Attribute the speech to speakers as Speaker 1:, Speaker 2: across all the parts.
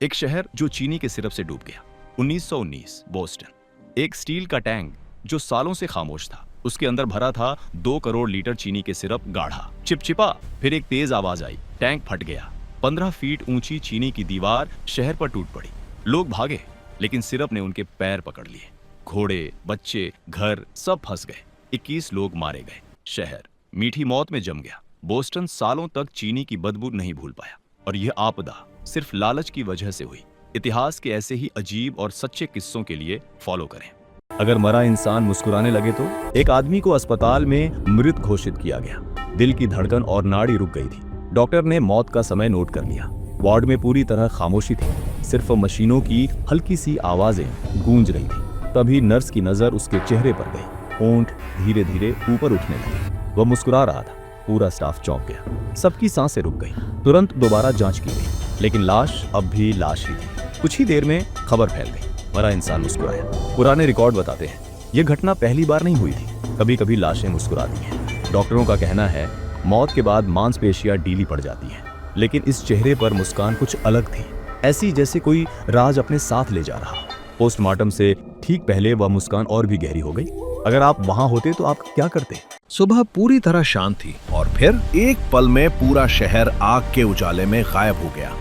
Speaker 1: एक शहर जो चीनी के सिरप से डूब गया। 1919 बोस्टन। एक स्टील का टैंक जो सालों से खामोश था, उसके अंदर भरा था 2 करोड़ लीटर चीनी के सिरप गाढ़ा, चिपचिपा। फिर एक तेज आवाज आई, टैंक फट गया। 15 फीट ऊंची चीनी की दीवार शहर पर टूट पड़ी। लोग भागे, लेकिन सिरप ने उनके पैर पकड़ लिए। घोड़े, बच्चे, घर सब फंस गए। 21 लोग मारे गए। शहर मीठी मौत में जम गया। बोस्टन सालों तक चीनी की बदबू नहीं भूल पाया, और यह आपदा सिर्फ लालच की वजह से हुई। इतिहास के ऐसे ही अजीब और सच्चे किस्सों के लिए फॉलो करें।
Speaker 2: अगर मरा इंसान मुस्कुराने लगे तो एक आदमी को अस्पताल में मृत घोषित किया गया। दिल की धड़कन और नाड़ी रुक गई थी। डॉक्टर ने मौत का समय नोट कर लिया। वार्ड में पूरी तरह खामोशी थी, सिर्फ मशीनों की हल्की सी आवाजें गूंज रही थी। तभी नर्स की नजर उसके चेहरे पर गई। होंठ धीरे धीरे ऊपर उठने लगे। वह मुस्कुरा रहा था। पूरा स्टाफ चौंक गया। सबकी सांसें रुक गई। तुरंत दोबारा जांच की गई, लेकिन लाश अब भी लाश ही थी। कुछ ही देर में खबर फैल गई, मरा इंसान मुस्कुराया। पुराने रिकॉर्ड बताते हैं यह घटना पहली बार नहीं हुई थी। कभी कभी लाशें मुस्कुराती हैं। डॉक्टरों का कहना है मौत के बाद मांसपेशियां ढीली पड़ जाती हैं, लेकिन इस चेहरे पर मुस्कान कुछ अलग थी, ऐसी जैसे कोई राज अपने साथ ले जा रहा। पोस्टमार्टम से ठीक पहले वह मुस्कान और भी गहरी हो गई। अगर आप वहां होते तो आप क्या करते?
Speaker 3: सुबह पूरी तरह शांत थी और फिर एक पल में पूरा शहर आग के उजाले में गायब हो गया।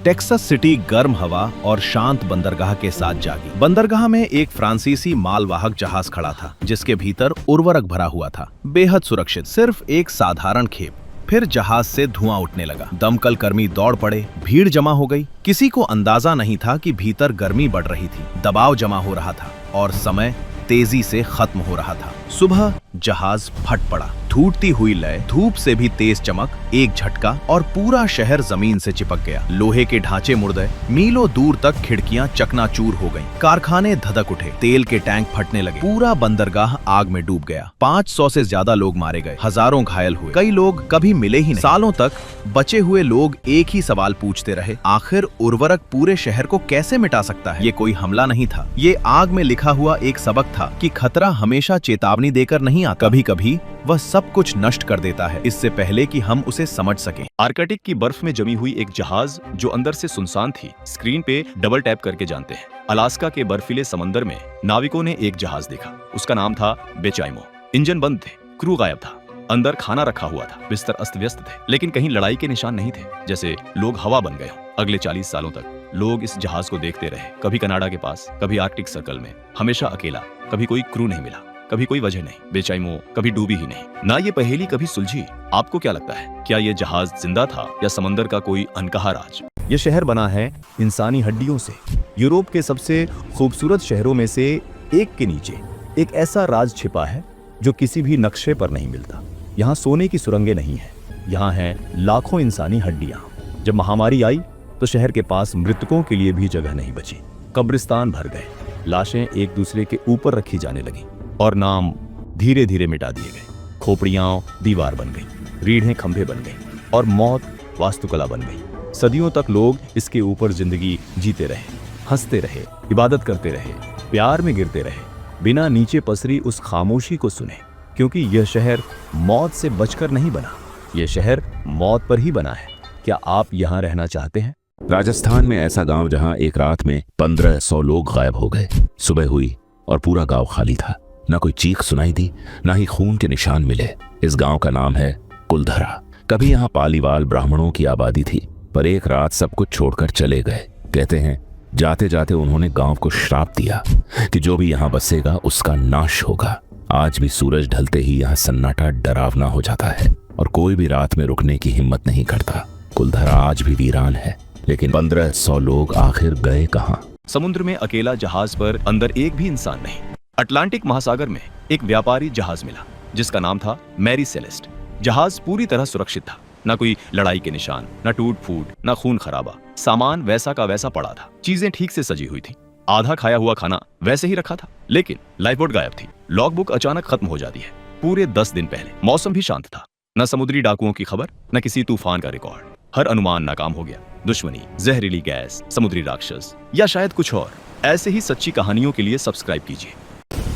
Speaker 3: टेक्सास सिटी गर्म हवा और शांत बंदरगाह के साथ जागी। बंदरगाह में एक फ्रांसीसी मालवाहक जहाज खड़ा था, जिसके भीतर उर्वरक भरा हुआ था, बेहद सुरक्षित। सिर्फ एक साधारण खेप। फिर जहाज से धुआं उठने लगा। दमकल कर्मी दौड़ पड़े। भीड़ जमा हो गई। किसी को अंदाजा नहीं था कि भीतर गर्मी बढ़ रही थी, दबाव जमा हो रहा था और समय तेजी से खत्म हो रहा था। सुबह जहाज फट पड़ा। टूटती हुई लय, धूप से भी तेज चमक, एक झटका और पूरा शहर जमीन से चिपक गया। लोहे के ढांचे मुड़ गए। मीलों दूर तक खिड़कियां चकनाचूर हो गईं। कारखाने धधक उठे। तेल के टैंक फटने लगे। पूरा बंदरगाह आग में डूब गया। 500 से ज्यादा लोग मारे गए। हजारों घायल हुए। कई लोग कभी मिले ही नहीं। सालों तक बचे हुए लोग एक ही सवाल पूछते रहे, आखिर उर्वरक पूरे शहर को कैसे मिटा सकता है? ये कोई हमला नहीं था, ये आग में लिखा हुआ एक सबक था कि खतरा हमेशा चेतावनी देकर नहीं आता, कभी कभी वह सब कुछ नष्ट कर देता है, इससे पहले कि हम उसे समझ सकें।
Speaker 1: आर्कटिक की बर्फ में जमी हुई एक जहाज जो अंदर से सुनसान थी, स्क्रीन पे डबल टैप करके जानते हैं। अलास्का के बर्फीले समंदर में नाविकों ने एक जहाज देखा। उसका नाम था बेचाइमो। इंजन बंद थे, क्रू गायब था, अंदर खाना रखा हुआ था, बिस्तर अस्त व्यस्त थे, लेकिन कहीं लड़ाई के निशान नहीं थे, जैसे लोग हवा बन गए हों। अगले 40 सालों तक लोग इस जहाज को देखते रहे, कभी कनाडा के पास, कभी आर्कटिक सर्कल में, हमेशा अकेला। कभी कोई क्रू नहीं मिला, कभी कोई वजह नहीं। बेचाइमो कभी डूबी ही नहीं, ना ये पहेली कभी सुलझी। आपको क्या लगता है, क्या ये जहाज जिंदा था या समंदर का कोई अनकहा राज?
Speaker 2: यह शहर बना है इंसानी हड्डियों से। यूरोप के सबसे खूबसूरत शहरों में से एक के नीचे एक ऐसा राज छिपा है जो किसी भी नक्शे पर नहीं मिलता। यहाँ सोने की सुरंगें नहीं है, यहाँ हैं लाखों इंसानी हड्डियाँ। जब महामारी आई तो शहर के पास मृतकों के लिए भी जगह नहीं बची। कब्रिस्तान भर गए। लाशें एक दूसरे के ऊपर रखी जाने लगी और नाम धीरे धीरे मिटा दिए गए। खोपड़ियां दीवार बन गई, रीढ़ें खंभे बन गई और मौत वास्तुकला बन गई। सदियों तक लोग इसके ऊपर जिंदगी जीते रहे, हंसते रहे, इबादत करते रहे, प्यार में गिरते रहे, बिना नीचे पसरी उस खामोशी को सुने, क्योंकि यह शहर मौत से बचकर नहीं बना, यह शहर मौत पर ही बना है। क्या आप यहाँ रहना चाहते हैं?
Speaker 4: राजस्थान में ऐसा गांव जहां एक रात में 1500 लोग गायब हो गए। सुबह हुई और पूरा गांव खाली था। ना कोई चीख सुनाई दी, ना ही खून के निशान मिले। इस गांव का नाम है कुलधरा। कभी यहाँ पालीवाल ब्राह्मणों की आबादी थी, पर एक रात सब कुछ छोड़कर चले गए। कहते हैं जाते जाते उन्होंने गांव को श्राप दिया कि जो भी यहाँ बसेगा उसका नाश होगा। आज भी सूरज ढलते ही यहाँ सन्नाटा डरावना हो जाता है और कोई भी रात में रुकने की हिम्मत नहीं करता। कुलधरा आज भी वीरान है, लेकिन 1500 लोग आखिर गए कहां?
Speaker 1: समुद्र में अकेला जहाज पर अंदर एक भी इंसान नहीं। अटलांटिक महासागर में एक व्यापारी जहाज मिला जिसका नाम था मैरी सेलेस्ट। जहाज पूरी तरह सुरक्षित था, ना कोई लड़ाई के निशान, ना टूट फूट, ना खून खराबा। सामान वैसा का वैसा पड़ा था, चीजें ठीक से सजी हुई थी, आधा खाया हुआ खाना वैसे ही रखा था, लेकिन लाइफबोट गायब थी। लॉगबुक अचानक खत्म हो जाती है पूरे 10 दिन पहले। मौसम भी शांत था, न समुद्री डाकुओं की खबर, न किसी तूफान का रिकॉर्ड। हर अनुमान नाकाम हो गया। दुश्मनी, जहरीली गैस, समुद्री राक्षस या शायद कुछ और। ऐसे ही सच्ची कहानियों के लिए सब्सक्राइब कीजिए।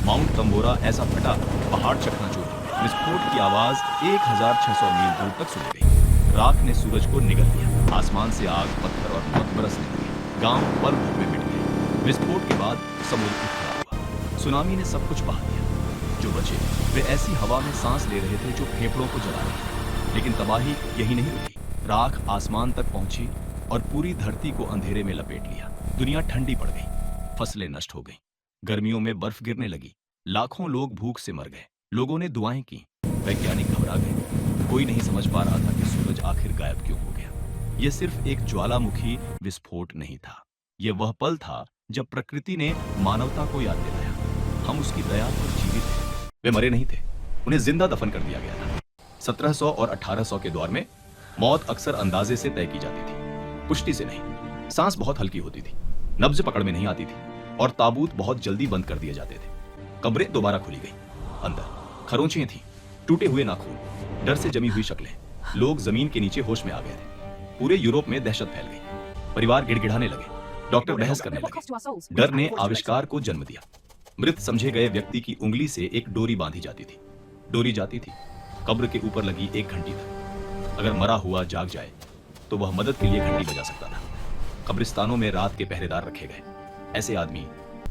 Speaker 1: माउंट तंबोरा ऐसा फटा, पहाड़ चकनाचूर, विस्फोट की आवाज 1600 मील दूर तक सुनी गई। राख ने सूरज को निगल लिया। आसमान से आग, पत्थर और मौत बरसने लगी। गांव पल भर में मिट गए। विस्फोट के बाद समुद्र उठ खड़ा हुआ, सुनामी ने सब कुछ बहा दिया। जो बचे वे ऐसी हवा में सांस ले रहे थे जो फेफड़ों को जला रही थी। लेकिन तबाही यही नहीं रुकी, राख आसमान तक पहुंची और पूरी धरती को अंधेरे में लपेट लिया। दुनिया ठंडी पड़ गई, फसलें नष्ट हो गईं, गर्मियों में बर्फ गिरने लगी, लाखों लोग भूख से मर गए। लोगों ने दुआएं की, वैज्ञानिक घबरा गए। कोई नहीं समझ पा रहा था कि सूरज आखिर गायब क्यों हो गया। यह सिर्फ एक ज्वालामुखी विस्फोट नहीं था, यह वह पल था जब प्रकृति ने मानवता को याद दिलाया हम उसकी दया पर जीवित थे। वे मरे नहीं थे, उन्हें जिंदा दफन कर दिया गया था। 1700 और 1800 के दौर में मौत अक्सर अंदाजे से तय की जाती थी, पुष्टि से नहीं। सांस बहुत हल्की होती थी, नब्ज पकड़ में नहीं आती थी और ताबूत बहुत जल्दी बंद कर दिए जाते थे। कब्रें दोबारा खुली गई, अंदर खरोंचियां थीं, टूटे हुए नाखून, डर से जमी हुई शक्लें। लोग जमीन के नीचे होश में आ गए थे। पूरे यूरोप में दहशत फैल गई, परिवार गिड़गिड़ाने लगे, डॉक्टर बहस करने लगे। डर ने आविष्कार को जन्म दिया। मृत समझे गए व्यक्ति की उंगली से एक डोरी बांधी जाती थी, डोरी जाती थी कब्र के ऊपर लगी एक घंटी तक। अगर मरा हुआ जाग जाए तो वह मदद के लिए घंटी बजा सकता था। कब्रिस्तानों में रात के पहरेदार रखे गए, ऐसे आदमी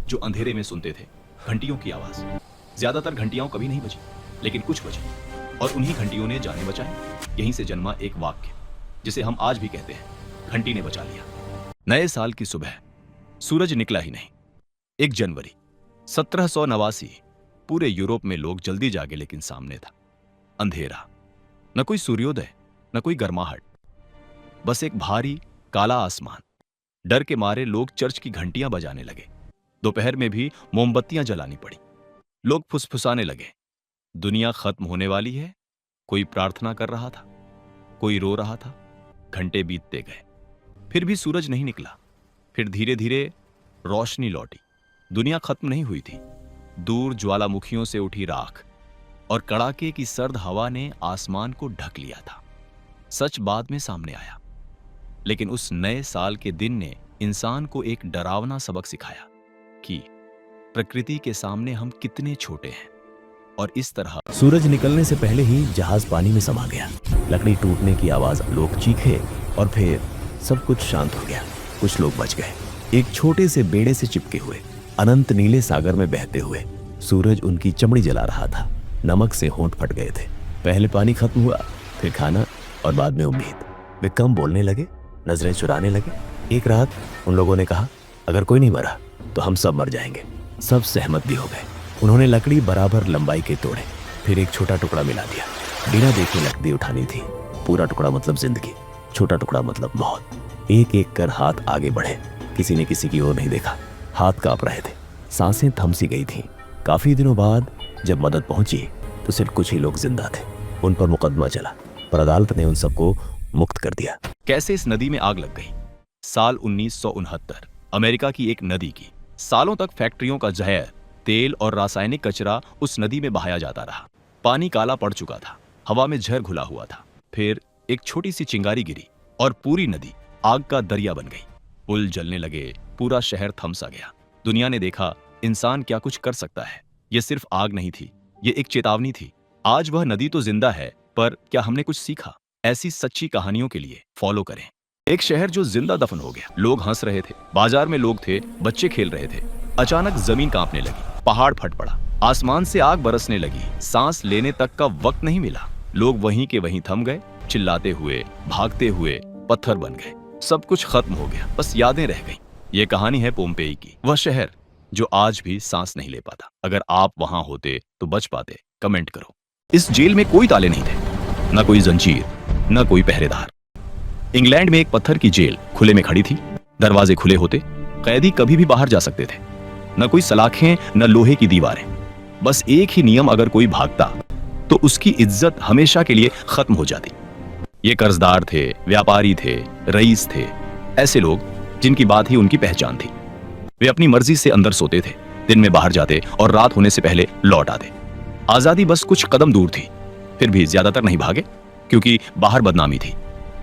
Speaker 1: जो अंधेरे में सुनते थे घंटियों की आवाज। ज्यादातर घंटियां कभी नहीं बजी, लेकिन कुछ बजी और उन्हीं घंटियों ने जानें बचाई। यहीं से जन्मा एक वाक्य जिसे हम आज भी कहते हैं, घंटी ने बचा लिया। नए साल की सुबह, सूरज निकला ही नहीं। 1 जनवरी 1789। पूरे यूरोप में लोग जल्दी जागे, लेकिन सामने था अंधेरा। न कोई सूर्योदय, न कोई गर्माहट, बस एक भारी काला आसमान। डर के मारे लोग चर्च की घंटियां बजाने लगे। दोपहर में भी मोमबत्तियां जलानी पड़ी। लोग फुसफुसाने लगे, दुनिया खत्म होने वाली है। कोई प्रार्थना कर रहा था, कोई रो रहा था। घंटे बीतते गए, फिर भी सूरज नहीं निकला। फिर धीरे धीरे रोशनी लौटी। दुनिया खत्म नहीं हुई थी। दूर ज्वालामुखियों से उठी राख और कड़ाके की सर्द हवा ने आसमान को ढक लिया था। सच बाद में सामने आया, लेकिन उस नए साल के दिन ने इंसान को एक डरावना सबक सिखाया कि प्रकृति के सामने हम कितने छोटे हैं। और इस तरह
Speaker 2: सूरज निकलने से पहले ही जहाज पानी में समा गया। लकड़ी टूटने की आवाज, लोग चीखे और फिर सब कुछ शांत हो गया। कुछ लोग बच गए, एक छोटे से बेड़े से चिपके हुए, अनंत नीले सागर में बहते हुए। सूरज उनकी चमड़ी जला रहा था, नमक से होंठ फट गए थे। पहले पानी खत्म हुआ, फिर खाना और बाद में उम्मीद। वे कम बोलने लगे, नजरें चुराने लगे। एक रात उन लोगों ने कहा, अगर कोई नहीं मरा तो हम सब मर जाएंगे। सब सहमत भी हो गए। उन्होंने लकड़ी बराबर लंबाई के तोड़े, फिर एक छोटा टुकड़ा मिला दिया। बिना देखे लकड़ी उठानी थी। पूरा टुकड़ा मतलब जिंदगी, छोटा टुकड़ा मतलब मौत। एक एक कर हाथ आगे बढ़े। किसी ने किसी की ओर नहीं देखा। हाथ कांप रहे थे, सांसें थम सी गई थीं। काफी दिनों बाद जब मदद पहुंची तो सिर्फ कुछ ही लोग जिंदा थे। उन पर मुकदमा चला, पर अदालत ने उन सबको मुक्त कर दिया।
Speaker 1: कैसे इस नदी में आग लग गई। साल 1969, अमेरिका की एक नदी की। सालों तक फैक्ट्रियों का जहर, तेल और रासायनिक कचरा उस नदी में बहाया जाता रहा। पानी काला पड़ चुका था, हवा में जहर घुला हुआ था। फिर एक छोटी सी चिंगारी गिरी और पूरी नदी आग का दरिया बन गई। पुल जलने लगे, पूरा शहर थम सा गया। दुनिया ने देखा इंसान क्या कुछ कर सकता है। यह सिर्फ आग नहीं थी, ये एक चेतावनी थी। आज वह नदी तो जिंदा है, पर क्या हमने कुछ सीखा? ऐसी सच्ची कहानियों के लिए फॉलो करें। एक शहर जो जिंदा दफन हो गया। लोग हंस रहे थे, बाजार में लोग थे, बच्चे खेल रहे थे। अचानक जमीन कांपने लगी, पहाड़ फट पड़ा, आसमान से आग बरसने लगी। सांस लेने तक का वक्त नहीं मिला। लोग वहीं के वहीं थम गए, चिल्लाते हुए, भागते हुए पत्थर बन गए। सब कुछ खत्म हो गया, बस यादें रह गईं। ये कहानी है पोम्पेई की, वह शहर जो आज भी सांस नहीं ले पाता। अगर आप वहां होते तो बच पाते? कमेंट करो। इस जेल में कोई ताले नहीं थे, न कोई जंजीर, न कोई पहरेदार। इंग्लैंड में एक पत्थर की जेल खुले में खड़ी थी। दरवाजे खुले होते, कैदी कभी भी बाहर जा सकते थे। न कोई सलाखें, न लोहे की दीवारें। बस एक ही नियम, अगर कोई भागता तो उसकी इज्जत हमेशा के लिए खत्म हो जाती। ये कर्जदार थे, व्यापारी थे, रईस थे, ऐसे लोग जिनकी बात ही उनकी पहचान थी। वे अपनी मर्जी से अंदर सोते थे, दिन में बाहर जाते और रात होने से पहले लौट आते। आजादी बस कुछ कदम दूर थी। फिर भी ज्यादातर नहीं भागे, क्योंकि बाहर बदनामी थी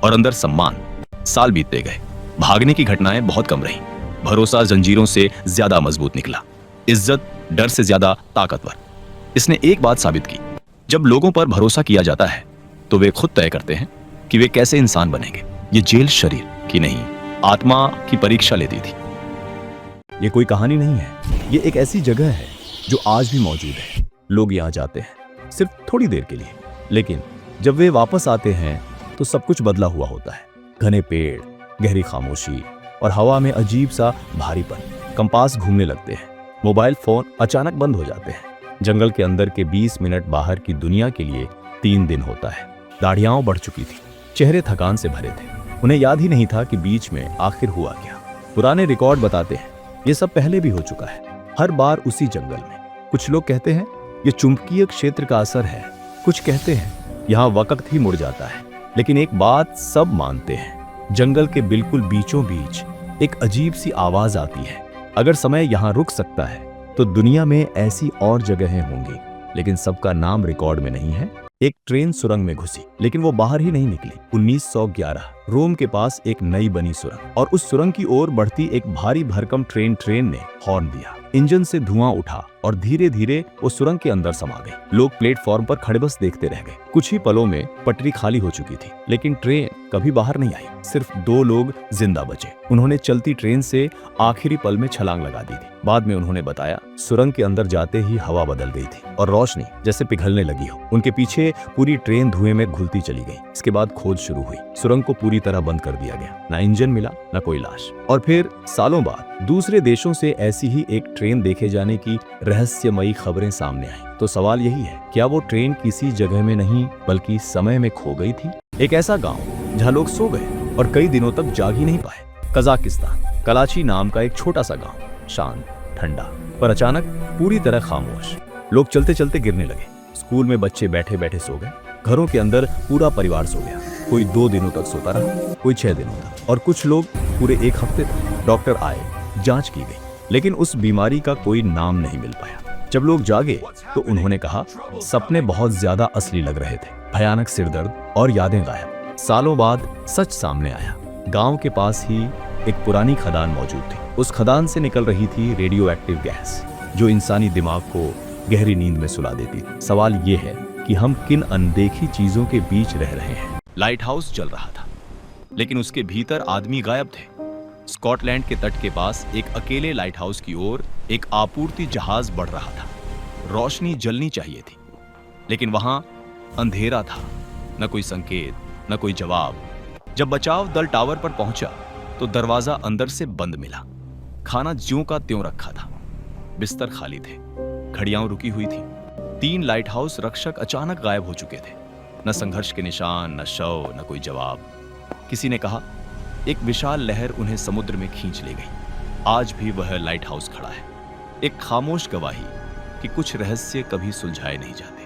Speaker 1: और अंदर सम्मान। साल बीतते गए, भागने की घटनाएं बहुत कम रहीं। भरोसा जंजीरों से ज्यादा मजबूत निकला, इज्जत डर से ज्यादा ताकतवर। इसने एक बात साबित की, जब लोगों पर भरोसा किया जाता है तो वे खुद तय करते हैं कि वे कैसे इंसान बनेंगे। ये जेल शरीर की नहीं, आत्मा की परीक्षा लेती थी।
Speaker 2: ये कोई कहानी नहीं है, ये एक ऐसी जगह है जो आज भी मौजूद है। लोग यहाँ जाते हैं सिर्फ थोड़ी देर के लिए, लेकिन जब वे वापस आते हैं तो सब कुछ बदला हुआ होता है। घने पेड़, गहरी खामोशी और हवा में अजीब सा भारीपन। कंपास घूमने लगते हैं, मोबाइल फोन अचानक बंद हो जाते हैं। जंगल के अंदर के 20 मिनट बाहर की दुनिया के लिए 3 दिन होता है। दाढ़ियां बढ़ चुकी थी, चेहरे थकान से भरे थे। उन्हें याद ही नहीं था कि बीच में आखिर हुआ क्या। पुराने रिकॉर्ड बताते हैं ये सब पहले भी हो चुका है, हर बार उसी जंगल में। कुछ लोग कहते हैं ये चुंबकीय क्षेत्र का असर है, कुछ कहते हैं यहाँ वक्त ही मुड़ जाता है। लेकिन एक बात सब मानते हैं, जंगल के बिल्कुल बीचों बीच एक अजीब सी आवाज आती है। अगर समय यहाँ रुक सकता है तो दुनिया में ऐसी और जगहें होंगी, लेकिन सबका नाम रिकॉर्ड में नहीं है। एक ट्रेन सुरंग में घुसी, लेकिन वो बाहर ही नहीं निकली। 1911 रोम के पास एक नई बनी सुरंग, और उस सुरंग की ओर बढ़ती एक भारी भरकम ट्रेन ने हॉर्न दिया। इंजन से धुआं उठा और धीरे धीरे वो सुरंग के अंदर समा गई। लोग प्लेटफॉर्म पर खड़े बस देखते रह गए। कुछ ही पलों में पटरी खाली हो चुकी थी, लेकिन ट्रेन कभी बाहर नहीं आई। सिर्फ 2 लोग जिंदा बचे। उन्होंने चलती ट्रेन से आखिरी पल में छलांग लगा दी थी। बाद में उन्होंने बताया, सुरंग के अंदर जाते ही हवा बदल गई थी और रोशनी जैसे पिघलने लगी हो। उनके पीछे पूरी ट्रेन धुएं में घुलती चली गई। इसके बाद खोज शुरू हुई। सुरंग को पूरी तरह बंद कर दिया गया, ना इंजन मिला, ना कोई लाश। और फिर सालों बाद दूसरे देशों से ऐसी ही एक ट्रेन देखे जाने की रहस्यमयी खबरें सामने आई। तो सवाल यही है, क्या वो ट्रेन किसी जगह में नहीं बल्कि समय में खो गई थी? एक ऐसा गांव जहां लोग सो गए और कई दिनों तक जाग ही नहीं पाए। कजाकिस्तान, कराची नाम का एक छोटा सा गांव, शांत, ठंडा, पर अचानक पूरी तरह खामोश। लोग चलते चलते गिरने लगे। स्कूल में बच्चे बैठे बैठे सो गए। घरों के अंदर पूरा परिवार सो गया। कोई 2 दिनों तक सोता रहा, कोई 6 दिनों तक, और कुछ लोग पूरे 1 हफ्ते तक। डॉक्टर आए, जांच की गई, लेकिन उस बीमारी का कोई नाम नहीं मिल पाया। जब लोग जागे तो उन्होंने कहा, सपने बहुत ज्यादा असली लग रहे थे, भयानक सिरदर्द और यादें गायब। सालों बाद सच सामने आया। गांव के पास ही एक पुरानी खदान मौजूद थी। उस खदान से निकल रही थी रेडियो एक्टिव गैस, जो इंसानी दिमाग को गहरी नींद में सुला देती थी। सवाल ये है कि हम किन अनदेखी चीजों के बीच रह रहे हैं।
Speaker 1: लाइट हाउस जल रहा था, लेकिन उसके भीतर आदमी गायब थे। स्कॉटलैंड के तट के पास एक अकेले लाइट हाउस की ओर एक आपूर्ति जहाज बढ़ रहा था। रोशनी जलनी चाहिए थी, लेकिन वहां अंधेरा था। न कोई संकेत, न कोई जवाब। जब बचाव दल टावर पर पहुंचा तो दरवाजा अंदर से बंद मिला। खाना ज्यों का त्यों रखा था, बिस्तर खाली थे, घड़ियां रुकी हुई थी। 3 लाइट हाउस रक्षक अचानक गायब हो चुके थे। न संघर्ष के निशान, न शव, न कोई जवाब। किसी ने कहा, एक विशाल लहर उन्हें समुद्र में खींच ले गई। आज भी वह लाइट हाउस खड़ा है, एक खामोश गवाही कि कुछ रहस्य कभी सुलझाए नहीं जाते।